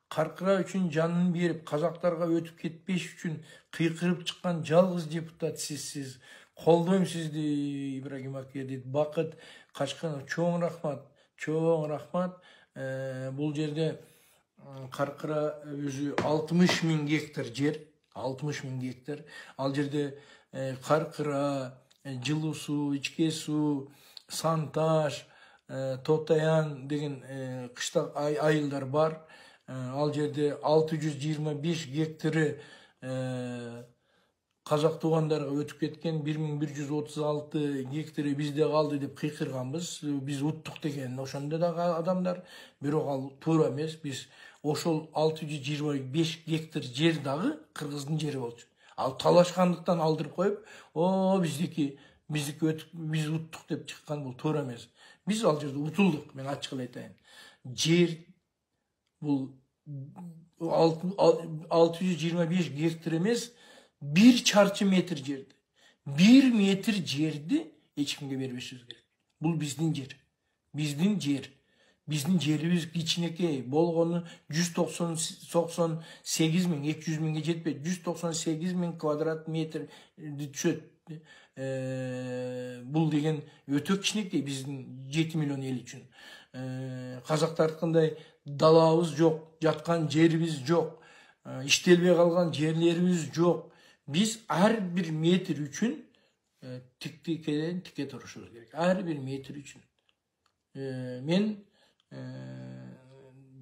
Каркыра үчүн жанын берип, казактарга өтүп кетпеш үчүн кыйкырып чыккан жалгыз депутат сизсиз. Колдойм сизди, Ибрагим аке, дейт Бакыт Качканов. Чоң рахмат, чоң рахмат. Бул жерде Каркыра өзү 60 000 гектар жер, 60 000 гектар. Ал жерде Каркыра, жылуу суу, ичке суу, Санташ, Тотаян деген кыштак айылдар бар. Ал жерде 625 гектары казак туугандарга өтүп кеткен, 1136 гектары бизде калды деп кыйкырганбыз. Биз уттук деген ошондо дагы адамдар, бирок ал туура эмес. Биз ошол 625 гектар жер дагы кыргыздын жери болчу. Ал талашкандыктан алдырып коюп, биздики өтүп, биз уттук деп чыккан, бул туура эмес. Биз ал жерде утулдук, мен ачык эле айтайын. Жер бул 625 гектар эмес, 1 чарчы метр жерди. 1 метр жерди эч кимге бербешибиз керек. Бул биздин жер. Биздин жер. Биздин жерибиз кичинекей болгону 198 000, 200 000ге жетпейт. 198 000 квадрат метр түшөт. Бул деген өтө кичинекей биздин 7 миллион эл үчүн. Казактардыкындай далабыз жок, жаткан жерибиз жок, иштелбей калган жерлерибиз жок. Биз ар бир метр үчүн тиктикеден тике турушубуз керек. Ар бир метр үчүн. Мен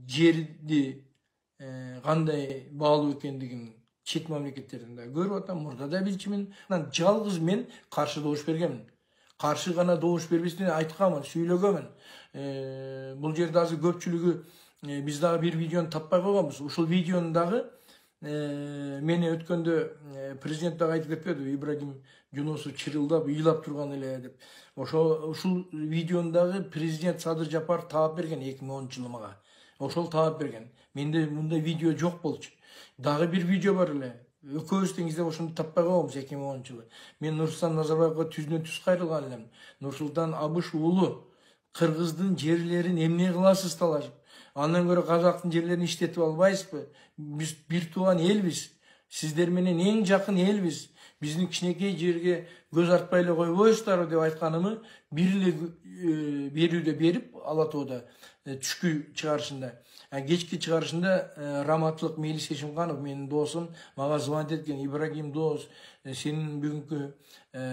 жерди кандай баалуу экендигин чет мамлекеттерден да көрүп атам, мурда да билчүмүн. Жалгыз мен каршы добуш бергенмин. Каршы гана добуш бербестен айтканмын, сүйлөгөнмүн. Бул жерде азыр көпчүлүгү биз дагы бир видеону таппай койгонбуз. Ушул видеону дагы мени өткөндө президент дагы айтып кетпеди, Ибрагим Жунусов чырылдап, ыйлап турган эле деп. Ушул видеону дагы президент Садыр Жапаров таап берген 2010-жылы мага. Ошол таап берген. Менде мындай видео жок болчу. Дагы бир видео бар эле. Экөөбүз тең издеп ошону таппай койгонбуз 2010-жылы. Мен Нурсултан Назарбаевга түздөн түз кайрылган элем. Нурсултан Абыш уулу, кыргыздын жерлерин эмне кыласыз талашып? Андан көрө казактын жерлерин иштетип албайсызбы? Биз бир тууган элбиз. Сиздер менен эң жакын элбиз. Биздин кичинекей жерге көз артпай эле койбойсуздарбы деп айтканымы бир эле берүүдө берип, Ала Тоодо түшкү чыгарышында. Кечки чыгарышында Раматлык Мелис Эшимканов, менин досум, мага звонить эткен: Ибрагим дос, сенин бүгүнкү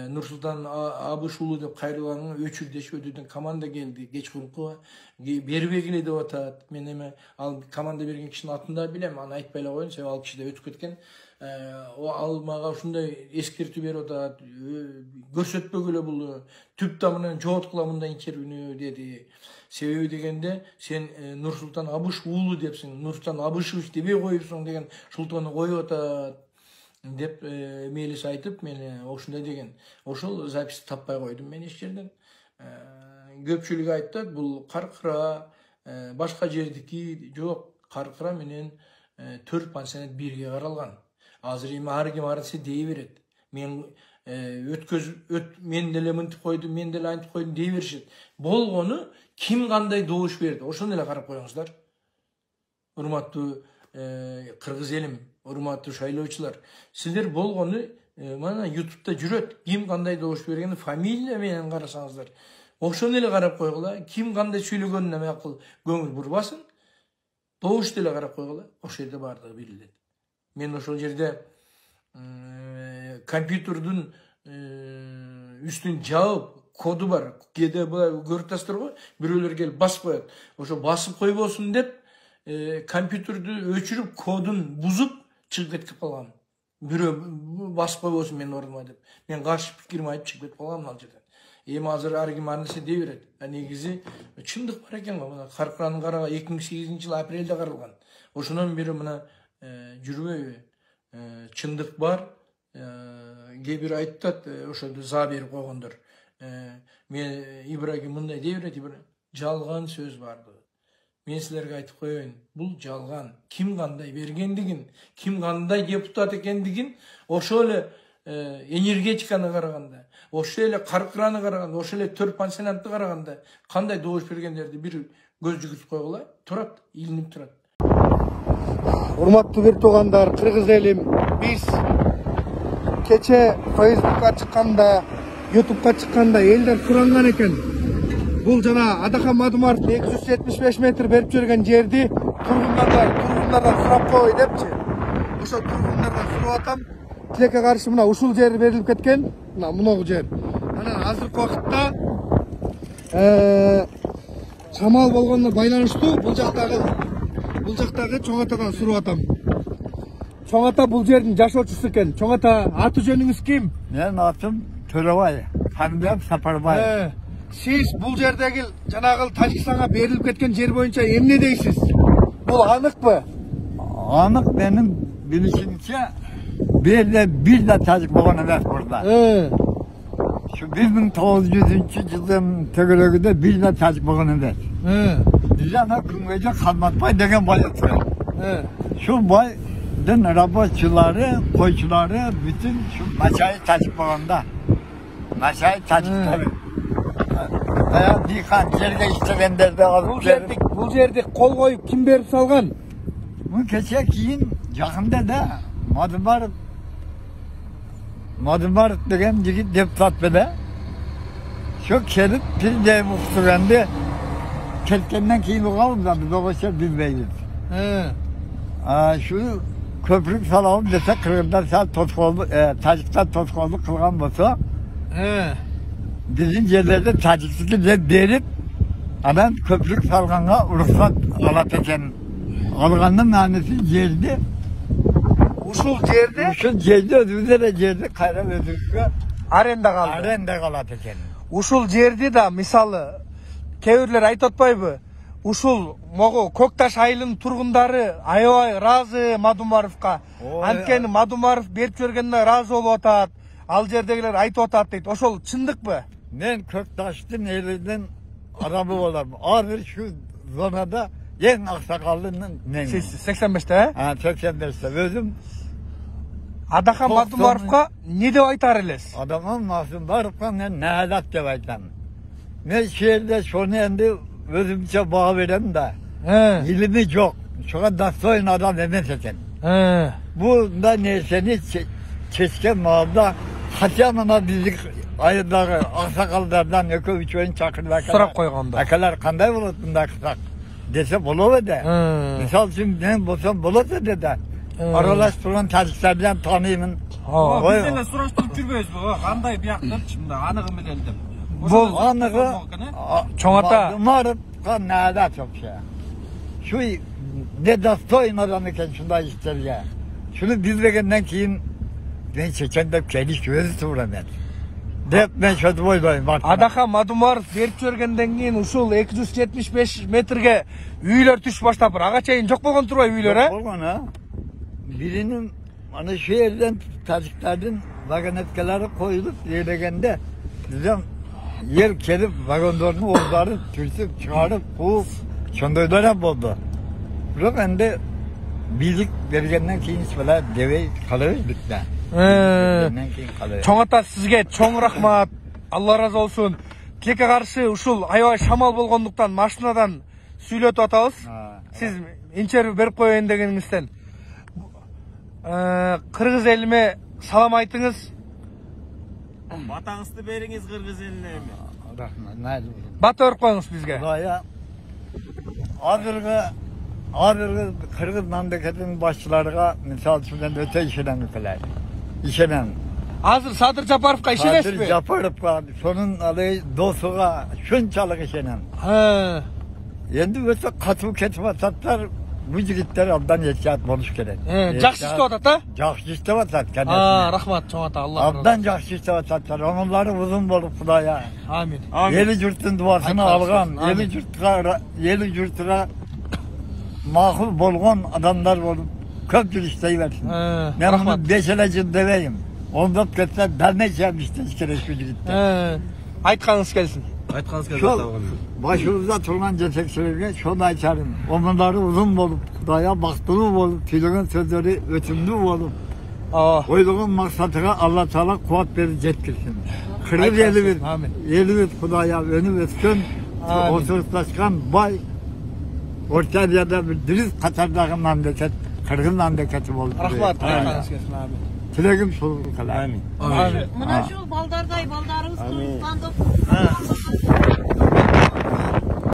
Нурсултан Абыш уулу деп кайрылганыңа өчүрдөшүп өтүүдөн команда келди, кечкурунку бербегиле деп атат. Мен эме ал команда берген кишинин атын да билем, аны айтпай эле коеюн, себеби ал киши да өтүп кеткен. Ал мага ушундай эскертүү берип атат: көрсөтпөгүлө бул, түп тамырынан жоготкула мындай интервьюну деди. Себеби дегенде сен Нурсултан Абыш уулу депсиң, Нурсултан Абышевич дебей коюпсуң деген шултоону коюп атат деп Мелис айтып, мени ошундай деген. Ошол записти таппай койдум мен эч жерден. Көпчүлүк айтат, бул Каркыра башка жердики жок. Каркыра менен 4 пансионат бирге каралган. Азыр эми ар ким арысы дей берет. Мен мен деле мынтип койдум, мен деле антип койдум дей беришет. Болгону ким кандай добуш берди, ошону эле карап коюңуздар. Урматтуу кыргыз элим, урматтуу шайлоочулар, сиздер болгону мана YouTube'да жүрөт. Ким кандай добуш бергени фамилия менен карасаңыздар. Ошону эле карап койгула. Ким кандай сүйлөгөнүнө макул көңүл бурбасын. Добушты эле карап койгула. Ошол жерде бардыгы билинет. Мен ошол жерде компьютердун үстүн жабып, коду бар. Кээде булар көрүп атасыздар го, бирөөлөр келип басып коет. Ошо басып койбосун деп компьютерди өчүрүп, кодун бузуп чыгып кетип калган. Бирөө басып койбосун менин ордума деп. Мен каршы пикирими айтып чыгып кетип калгам ал жерден. Эми азыр ар ким ар нерсе дей берет. Негизи чындык бар экен го. Мына Каркыранын карага 2008-жылы апрелде каралган. Ошондон бери мына жүрбөйбү? Чындык бар. Кээ бир айтат, ошондо за берип койгондор. Мен Ибрагим мындай дей берет, жалган сөз бардыгы. Мен силерге айтып коеюн, бул жалган. Ким кандай бергендигин, ким кандай депутат экендигин, ошол эле энергетиканы караганда, ошол эле Каркыраны караганда, ошол эле 4 пансионатты караганда кандай добуш бергендерди бир көз жүгүртүп койгула, турат, илинип турат. Урматтуу бир туугандар, кыргыз элим, биз кече Facebook'ка чыкканда, YouTube'ка чыкканда элдер суранган экен. Бул жана Адахан Мадумаров 275 метр берип жүргөн жерди тургундардан сурап кой депчи. Ошо тургундардан сурап атам. Тилекке каршы мына ушул жер берилип кеткен. Мына муногу жер. Анан азыркы убакытта шамал болгонуна байланыштуу бул жактагы чоң атадан сурап атам. Чоң ата бул жердин жашоочусу экен. Чоң ата, аты жөнүңүз ким? Менин атым Төрөбай, Хамбек Сапарбай. Siz бул жердеги жанагы Тажикстанга берилип кеткен жер боюнча эмне дейсиз? Бул аныкпы? Anık benim bilişimce bir de Tacik болгон эмес burada. Şu 1900 yılın tegölөгүдө bir de Tacik болгон эмес. Bizden Küngöce Kalmatbay degen bay oturuyor. Şu baydın rabatçıları, koyçuları bütün şu Maçayı Tacik болгонда. Maçayı Tacik tabi. Bayağı dikan жерге işlegenlerde alıp Бул жерди кол коюп ким берип салган? Bu keçe keyin yakında da Madumar degen jigit deputat bede. Şu kelip bir de muhtemelen ketkenden keyin oğalım da biz oğuşa bilmeyiz. Şu köprük salalım dese Kırgızlar saat Tacik'tan Tozkollu kılgan bolsa. Bizim yerlerde Tacik'sizlik verip adam köprük salganga ruhsat alat eken. Alganın manisi yerdi. Ушул жерди özümüzde de yerdi kayra özümüzde аренда калды. arenda kalat eken. Ушул жерди да мисалы кээ бирлер айтып атпайбы? Ушул могу Көкташ айылынын тургундары аябай ыраазы Мадумаровго. Анткени Мадумаров берип жибергенине ыраазы болуп атат. Ал жердегилер айтып атат дейт. Ошол чындыкпы? Men Köktaş'ın elinden arabı olarım. Ağır şu zonada en aksakallının neyim? Siz 85'te he? Ha 85'te özüm. Адахан Мадумаровго не деп айтар элес? Adamın Masumarov'a ne halat деп aytam. Men şehirde şunu endi özümçe bağ verem de. İlimi çok. Şuna dastoyun adam emes eken. Bu da neyseni çeşken mağda haçanına bizi ayırдағы ақсақалдардан екеу-үшеуін шақырып сұрап қойғанда әкелер қандай болады бұнда қысақ десе болады еді. Misal үшін мен болсам болады деді. Аралас тұрған тәжіктерден танимын. Біз еле сұраштырып жүрбейміз бе? Қандай бияқтыр шында анығын білелі деп. Бұл анығы чоң ата Мадумаровқа нәда çok şey. Şu недостоин адам екен şunday işlerге. Şunu bilmegenden keyin ben çekendep geliş gözü tuğramen. Деп мен шөтіп ойбайым. Адахан Мадумаров берип жибергенден кийин ушул 275 метрге үйлөр түшүп баштап ага чейин жок болгон турбайбы үйлөр, а? Болгон, ha. Birinin ana şu yerden Taciklerden vagonetkeleri koyulup yerlegende bizim yer kelip vagonlarını orları türsüp çıkarıp kuup çöndöydör hep oldu. Bırak ende birlik vergenden keyin böyle deve kalıyoruz de. Чоң ата сизге чоң рахмат. Алла разы болсун. Тилекке каршы ушул аябай шамал болгондуктан машинадан сүйлөтүп атабыз. Сиз интервью берип коеюн дегениңизден. Кыргыз элиме салам айтыңыз. Батаңызды бериңиз кыргыз элине эми. Рахмат. Бата берип коюңуз бизге. Кудая Ağrılı Kırgız memleketinin başçılarına misal için öte işenen ülkeler. İşenen. Азыр Садыр Жапаровго ишенесизби? Садыр Жапаровга, сонун алay досуга şunçalık işenen. Endi öte katıp ketip atatlar bu jigitler abdan ehtiyat boluş керек. Жакшы иштеп атат, а? Жакшы иштеп атат kendisine. Рахмат чоң ата, Алла. Abdan жакшы иштеп ататтар. Оңоллары uzun bolup Kudaya. Амин. Eli jurtun duasını algan, eli jurtuna makul bolgon adamlar olup köpçül işleyiversin. Ben bunu 5 yıl deveyim. Ondan ketler ben ne şeymiştim işte şu gitti. Aytkanız kelsin. Aytkanız kelsin. Başımızda turulan cesekçilerine şunu açarım. Onları uzun bolup, Kudaya baktığı bolup, tüylüğün sözleri ötümlü bolup, oyduğun maksatına Allah Teala kuvvet verir jetkirsin. Kırgız elimiz Kudaya önü ötkün, oturtlaşkan bay, Orta Asya'da bir dürüst Katar'daki memleket Kırgın memleketi oldu. Rahmat. Ayağınız kesin abi. Tilegim şol kılar. Amin. Amin. Mına şu baldarday baldarınız kılıçlandı.